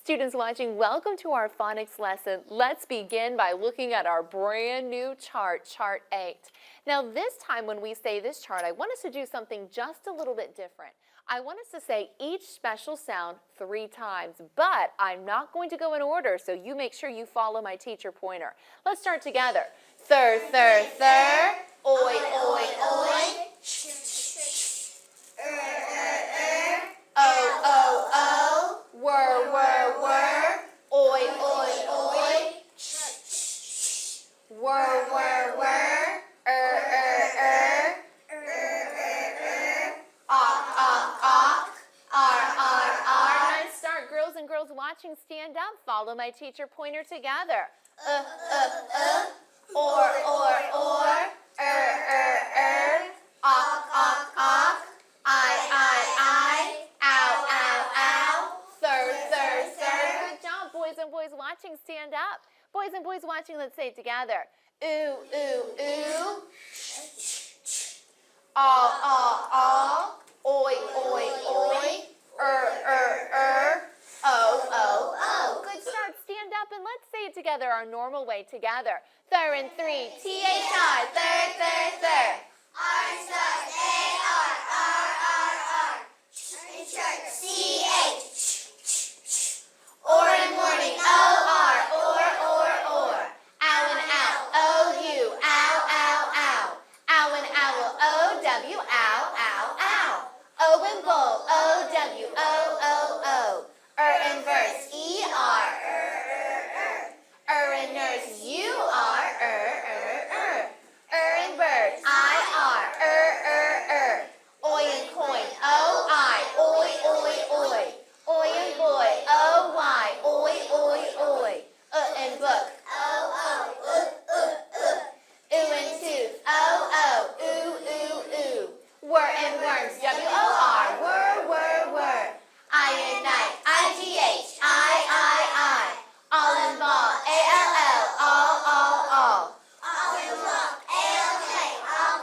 Students watching, welcome to our phonics lesson. Let's begin by looking at our brand new chart, Chart 8. Now this time when we say this chart, I want us to do something just a little bit different. I want us to say each special sound 3 times, but I'm not going to go in order, so you make sure you follow my teacher pointer. Let's start together. Thir, thir, thir, oi, oi, oi. Oh, oh, oh, whir, whir, whir, oi, oi, oi, whir, whir, whir, awk, awk, ar. Nice start, girls and girls watching, stand up, follow my teacher pointer together. Or, awk, awk, awk, I, ow, ow, ow, thir, thir, thir. Good job, boys and boys watching, stand up. Boys and boys watching, let's say it together. Ooh, ooh, ooh, aw, oi, oi, oi, oh. Good start, stand up and let's say it together our normal way together. Thir and 3, T-H-I, thir, thir, thir. R-star, A-R, R. Church, C-H. Or in morning, O-R, or. Ow and ow, O-U, ow, ow, ow. Ow and owl, O-W, ow, ow, ow. O and bull, O-W, O. And verse, E-R, and nurse, U-R, and bird, I-R, oi and coin, O-I, oi. Oi and boy, O-Y, oi. And book, O-O, Ooh and tooth, O-O, ooh. Whir and worms, W-O-R, whir. I and night, I-G-H, I. All and ball, A-L-L, all. All and walk, A-L-K, all.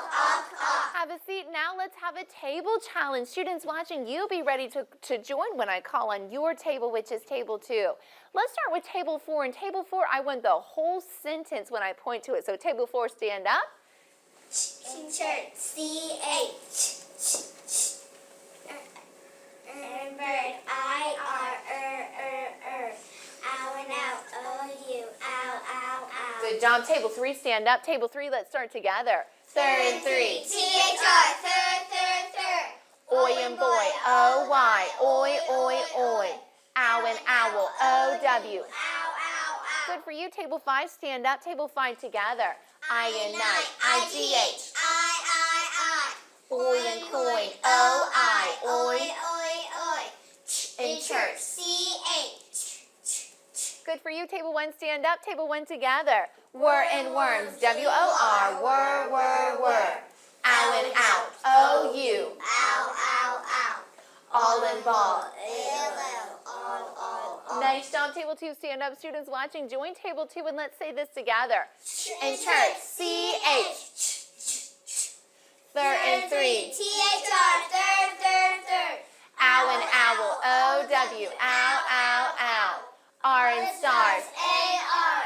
Have a seat now. Let's have a table challenge. Students watching, you be ready to join when I call on your table, which is table 2. Let's start with table 4. In table 4, I want the whole sentence when I point to it. So table 4, stand up. Church, C-H. And bird, I-R, ow and ow, O-U, ow. Good job. Table 3, stand up. Table 3, let's start together. Thir and 3, T-H-R, thir. oi and boy, O-Y, oi. Ow and owl, O-W. Ow. Good for you. Table 5, stand up. Table 5 together. I and night, I-G-H. I. Oi and coin, O-I, oi. In church, C-H. Good for you. Table 1, stand up. Table 1 together. Whir and worms, W-O-R, whir. Ow and out, O-U. Ow. All and ball. All. Nice job, table 2. Stand up, students watching. Join table 2 and let's say this together. In church, C-H. Thir and 3. T-H-R, thir. Ow and owl, O-W, ow. R and stars. A-R.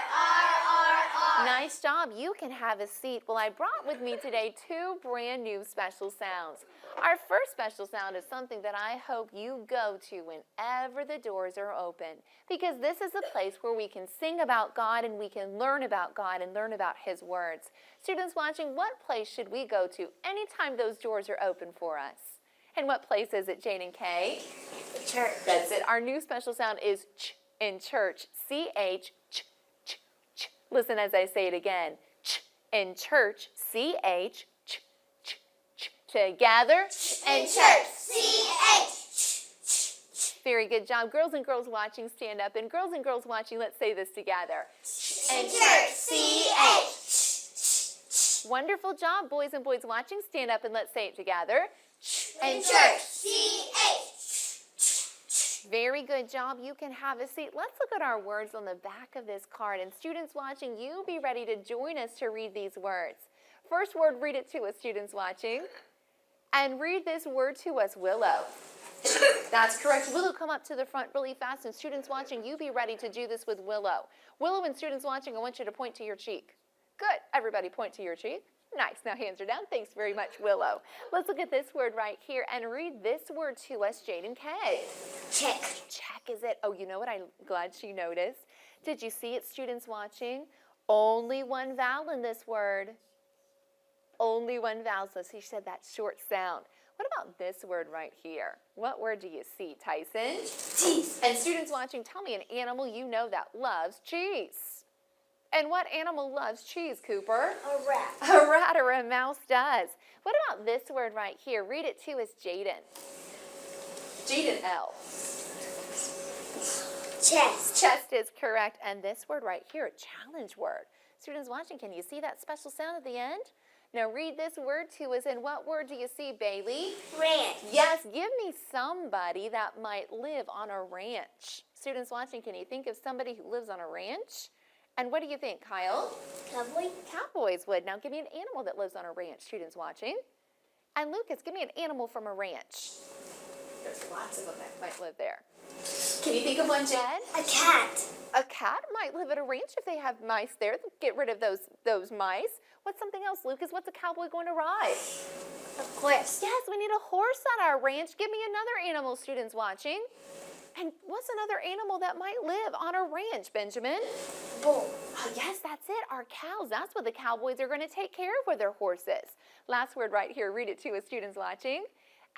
Nice job. You can have a seat. Well, I brought with me today 2 brand new special sounds. Our first special sound is something that I hope you go to whenever the doors are open, because this is a place where we can sing about God and we can learn about God and learn about His words. Students watching, what place should we go to anytime those doors are open for us? And what place is it, Jane and Kay? Church. That's it. Our new special sound is ch in church. C-H, ch. Listen as I say it again. Ch in church. C-H, ch. Together. In church. C-H. Very good job. Girls and girls watching, stand up. And girls and girls watching, let's say this together. In church. C-H. Wonderful job. Boys and boys watching, stand up and let's say it together. In church. C-H. Very good job. You can have a seat. Let's look at our words on the back of this card. And students watching, you be ready to join us to read these words. First word, read it to us, students watching. And read this word to us, Willow. That's correct. Willow, come up to the front really fast, and students watching, you be ready to do this with Willow. Willow and students watching, I want you to point to your cheek. Good. Everybody point to your cheek. Nice. Now hands are down. Thanks very much, Willow. Let's look at this word right here and read this word to us, Jaden K. Check. Check is it? Oh, you know what? I'm glad she noticed. Did you see it, students watching? Only one vowel in this word. Only one vowel. So she said that short sound. What about this word right here? What word do you see, Tyson? Cheese. And students watching, tell me an animal you know that loves cheese. And what animal loves cheese, Cooper? A rat. A rat or a mouse does. What about this word right here? Read it to us, Jaden. Jaden L. Chest. Chest is correct. And this word right here, a challenge word. Students watching, can you see that special sound at the end? Now read this word to us. And what word do you see, Bailey? Ranch. Yes, give me somebody that might live on a ranch. Students watching, can you think of somebody who lives on a ranch? And what do you think, Kyle? Cowboy. Cowboys would. Now give me an animal that lives on a ranch, students watching. And Lucas, give me an animal from a ranch. There's lots of them that might live there. Can you think of one, Jed? A cat. A cat might live at a ranch if they have mice there. Get rid of those mice. What's something else, Lucas? What's a cowboy going to ride? A horse. Yes, we need a horse at our ranch. Give me another animal, students watching. And what's another animal that might live on a ranch, Benjamin? Bull. Oh, yes, that's it. Our cows. That's what the cowboys are going to take care of with their horses. Last word right here. Read it to us, students watching.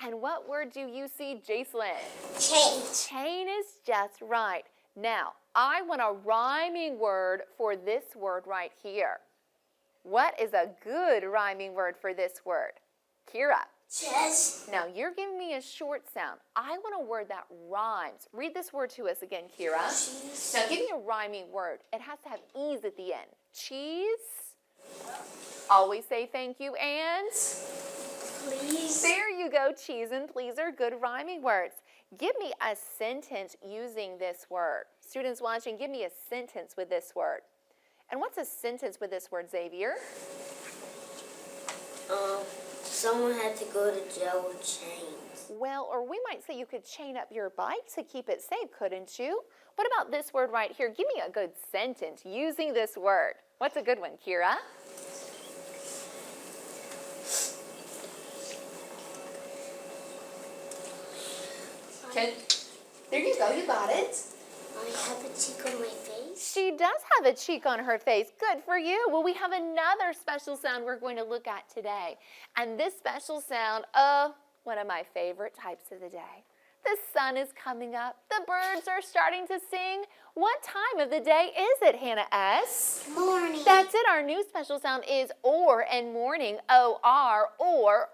And what word do you see, Jacelyn? Chain. Chain is just right. Now, I want a rhyming word for this word right here. What is a good rhyming word for this word? Kira. Chest. Now, you're giving me a short sound. I want a word that rhymes. Read this word to us again, Kira. Cheese. Now, give me a rhyming word. It has to have ease at the end. Cheese. Always say thank you and... Please. There you go. Cheese and please are good rhyming words. Give me a sentence using this word. Students watching, give me a sentence with this word. And what's a sentence with this word, Xavier? Someone had to go to jail with chains. Well, or we might say you could chain up your bike to keep it safe, couldn't you? What about this word right here? Give me a good sentence using this word. What's a good one, Kira? There you go, you got it. I have a cheek on my face. She does have a cheek on her face. Good for you. Well, we have another special sound we're going to look at today. And this special sound, one of my favorite types of the day. The sun is coming up. The birds are starting to sing. What time of the day is it, Hannah S? Morning. That's it. Our new special sound is or and morning. O-R, or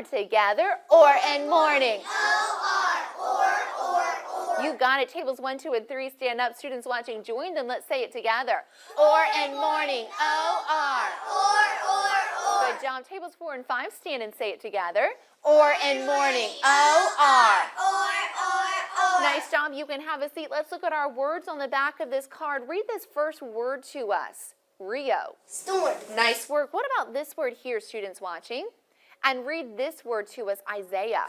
together. Or and morning. You got it. Tables 1, 2, and 3 stand up. Students watching, join them. Let's say it together. Or and morning. O-R. Good job. Tables 4 and 5 stand and say it together. Or and morning. O-R. Nice job. You can have a seat. Let's look at our words on the back of this card. Read this first word to us. Rio. Storm. Nice work. What about this word here, students watching? And read this word to us, Isaiah.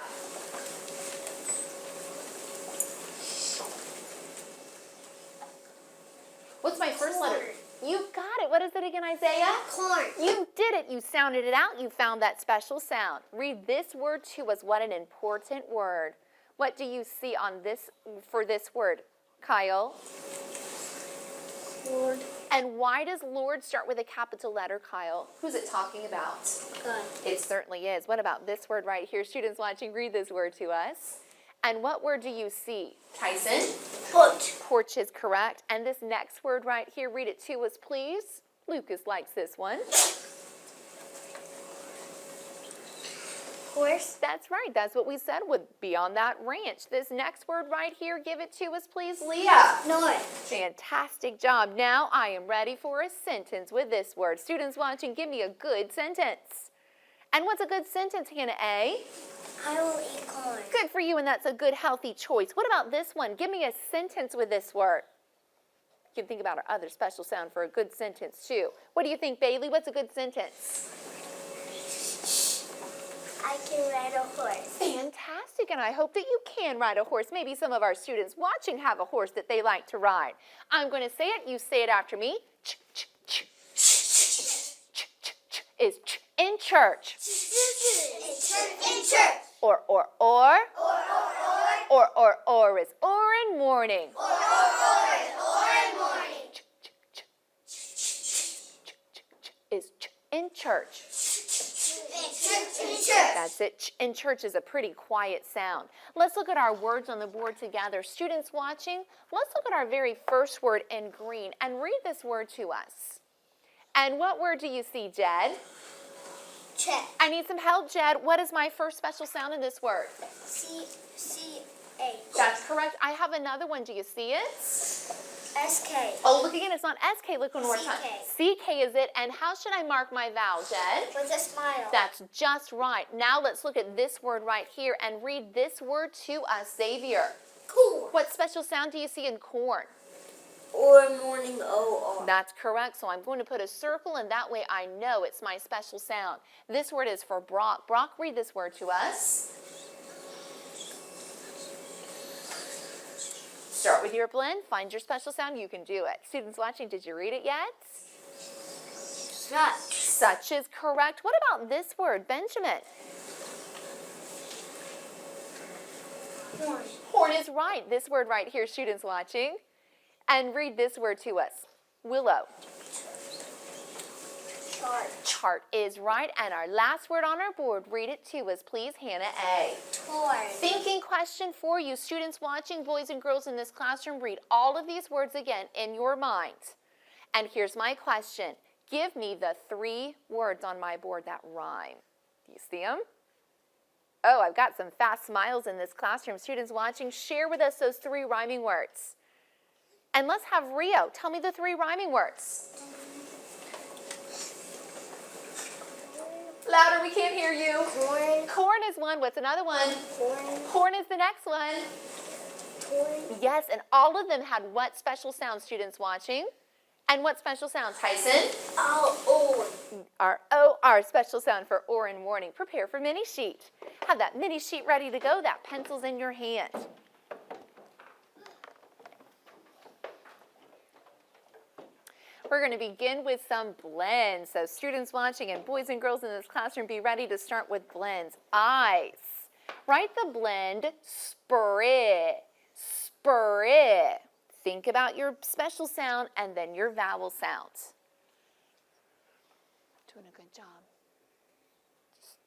What's my first letter? You got it. What is it again, Isaiah? Corn. You did it. You sounded it out. You found that special sound. Read this word to us. What an important word. What do you see on this for this word, Kyle? Lord. And why does Lord start with a capital letter, Kyle? Who's it talking about? God. It certainly is. What about this word right here? Students watching, read this word to us. And what word do you see, Tyson? Porch. Porch is correct. And this next word right here, read it to us, please. Lucas likes this one. Horse. That's right. That's what we said would be on that ranch. This next word right here, give it to us, please, Leah. North. Fantastic job. Now I am ready for a sentence with this word. Students watching, give me a good sentence. And what's a good sentence, Hannah A? I will eat corn. Good for you, and that's a good, healthy choice. What about this one? Give me a sentence with this word. You can think about our other special sound for a good sentence, too. What do you think, Bailey? What's a good sentence? I can ride a horse. Fantastic, and I hope that you can ride a horse. Maybe some of our students watching have a horse that they like to ride. I'm going to say it. You say it after me. Ch, ch, ch. Ch, ch, ch is ch in church. In church. Or. Or is or in morning. Or in morning. Ch, ch, ch. Ch, ch, ch is ch in church. In church. That's it. Ch in church is a pretty quiet sound. Let's look at our words on the board together. Students watching, let's look at our very first word in green and read this word to us. And what word do you see, Jed? Check. I need some help, Jed. What is my first special sound in this word? C-H. That's correct. I have another one. Do you see it? S-K. Oh, look again. It's not S-K. Look one more time. C-K. C-K is it. And how should I mark my vowel, Jed? With a smile. That's just right. Now let's look at this word right here and read this word to us, Xavier. Cool. What special sound do you see in corn? Or morning O-R. That's correct. So I'm going to put a circle, and that way I know it's my special sound. This word is for Brock. Brock, read this word to us. Start with your blend. Find your special sound. You can do it. Students watching, did you read it yet? Such. Such is correct. What about this word, Benjamin? Horn. Horn is right. This word right here, students watching. And read this word to us. Willow. Chart. Chart is right. And our last word on our board, read it to us, please, Hannah A. Toy. Thinking question for you. Students watching, boys and girls in this classroom, read all of these words again in your mind. And here's my question. Give me the 3 words on my board that rhyme. Do you see them? Oh, I've got some fast smiles in this classroom. Students watching, share with us those 3 rhyming words. And let's have Rio. Tell me the 3 rhyming words. Louder, we can't hear you. Corn. Corn is one. What's another one? Corn. Corn is the next one. Toy. Yes, and all of them had what special sound, students watching? And what special sound, Tyson? Our special sound for or in morning. Prepare for mini sheet. Have that mini sheet ready to go. That pencil's in your hand. We're going to begin with some blends. So students watching and boys and girls in this classroom, be ready to start with blends. Eyes. Write the blend sprit. Sprit. Think about your special sound and then your vowel sounds. Doing a good job.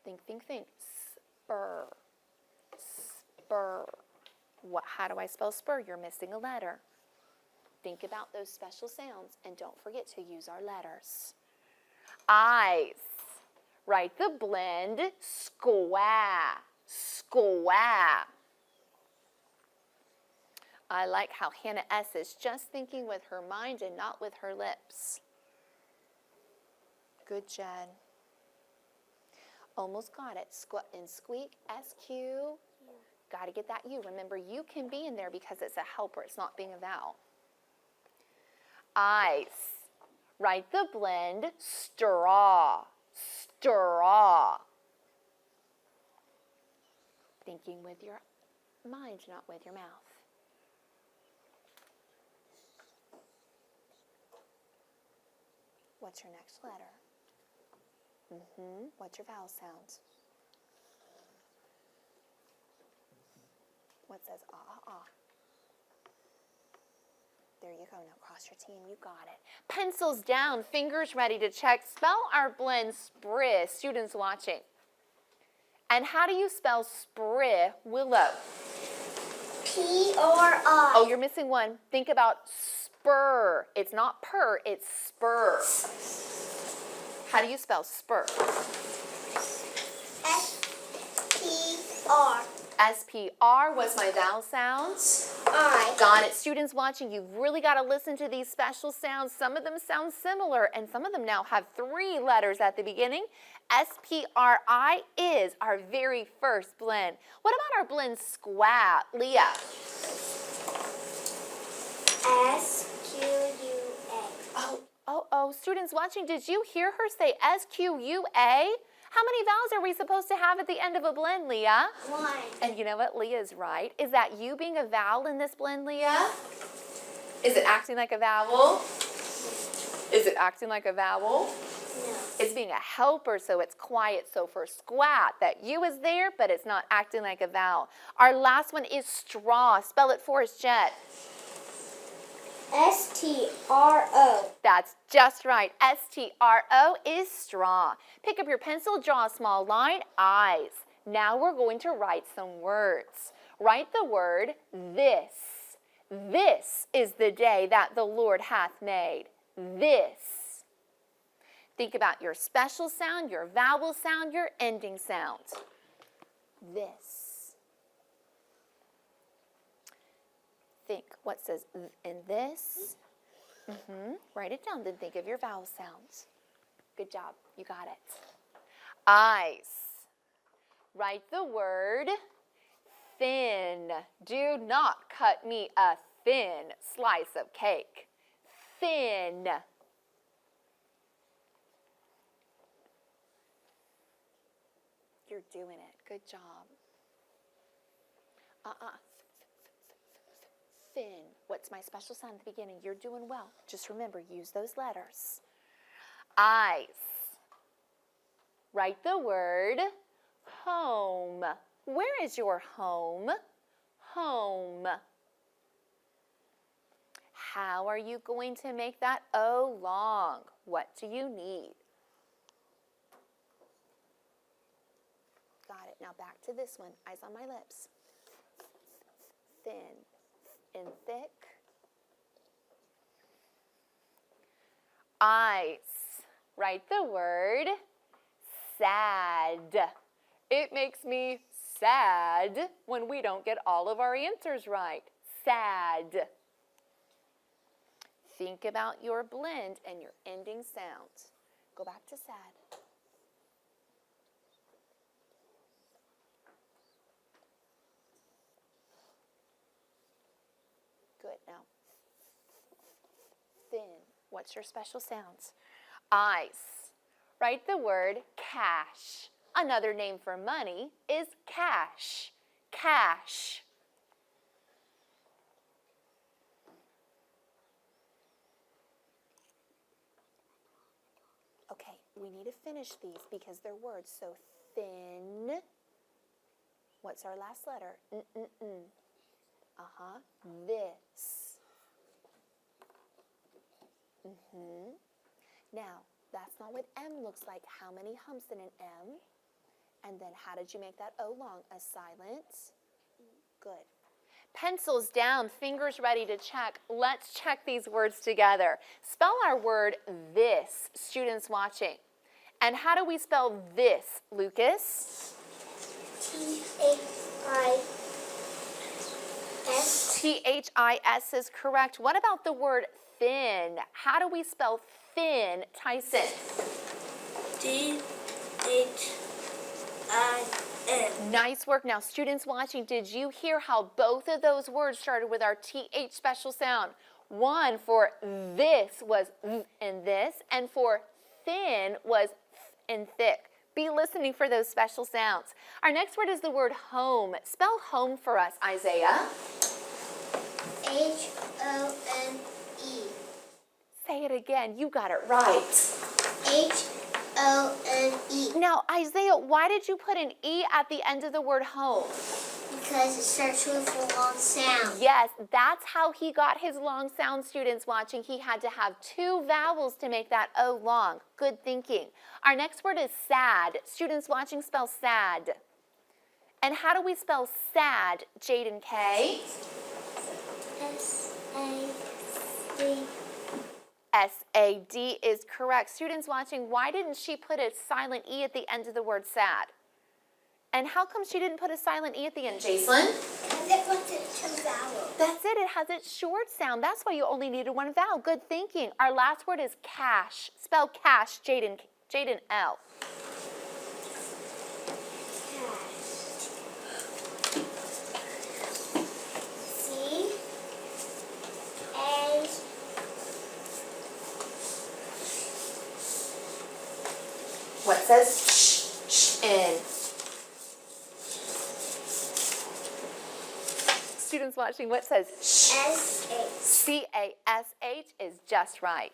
Think, think, think. Spur. Spur. How do I spell spur? You're missing a letter. Think about those special sounds and don't forget to use our letters. Eyes. Write the blend square. Square. I like how Hannah S. is just thinking with her mind and not with her lips. Good, Jen. Almost got it. And squeak, S-Q. Got to get that U. Remember, you can be in there because it's a helper. It's not being a vowel. Eyes. Write the blend straw. Straw. Thinking with your mind, not with your mouth. What's your next letter? What's your vowel sound? What says ah, ah, ah? There you go. Now cross your T and you got it. Pencils down, fingers ready to check. Spell our blend sprit, students watching. And how do you spell sprit, Willow? P-R-I. Oh, you're missing one. Think about spur. It's not purr, it's spur. How do you spell spur? S-P-R. S-P-R was my vowel sounds. I. Got it. Students watching, you've really got to listen to these special sounds. Some of them sound similar, and some of them now have 3 letters at the beginning. S-P-R-I is our very first blend. What about our blend squat, Leah? S-Q-U-A. Oh, students watching, did you hear her say S-Q-U-A? How many vowels are we supposed to have at the end of a blend, Leah? 1. And you know what? Leah's right. Is that you being a vowel in this blend, Leah? Is it acting like a vowel? Is it acting like a vowel? No. It's being a helper, so it's quiet. So for squat, that U is there, but it's not acting like a vowel. Our last one is straw. Spell it for us, Jet. S-T-R-O. That's just right. S-T-R-O is straw. Pick up your pencil, draw a small line, eyes. Now we're going to write some words. Write the word this. This is the day that the Lord hath made. This. Think about your special sound, your vowel sound, your ending sound. This. Think what says in this. Write it down, then think of your vowel sounds. Good job, you got it. Eyes. Write the word thin. Do not cut me a thin slice of cake. Thin. You're doing it. Good job. Thin. What's my special sound at the beginning? You're doing well. Just remember, use those letters. Eyes. Write the word home. Where is your home? Home. How are you going to make that O long? What do you need? Got it. Now back to this one. Eyes on my lips. Thin and thick. Eyes. Write the word sad. It makes me sad when we don't get all of our answers right. Sad. Think about your blend and your ending sound. Go back to sad. Good. Now, thin. What's your special sounds? Eyes. Write the word cash. Another name for money is cash. Cash. Okay, we need to finish these because they're words. So thin. What's our last letter? This. Now, that's not what M looks like. How many humps in an M? And then how did you make that O long? A silent? Good. Pencils down, fingers ready to check. Let's check these words together. Spell our word this, students watching. And how do we spell this, Lucas? T-H-I-S. T-H-I-S is correct. What about the word thin? How do we spell thin, Tyson? T-H-I-N. Nice work. Now, students watching, did you hear how both of those words started with our TH special sound? One for this was th and this, and for thin was th and thick. Be listening for those special sounds. Our next word is the word home. Spell home for us, Isaiah. H-O-M-E. Say it again. You got it right. H-O-M-E. Now, Isaiah, why did you put an E at the end of the word home? Because it starts with a long sound. Yes, that's how he got his long sound, students watching. He had to have two vowels to make that O long. Good thinking. Our next word is sad. Students watching, spell sad. And how do we spell sad, Jaden K? S-A-D. S-A-D is correct. Students watching, why didn't she put a silent E at the end of the word sad? And how come she didn't put a silent E at the end, Jacelyn? Because it was two vowels. That's it. It has its short sound. That's why you only needed one vowel. Good thinking. Our last word is cash. Spell cash, Jaden L. What says shh? N. Students watching, what says sh? S-H. C-A-S-H is just right.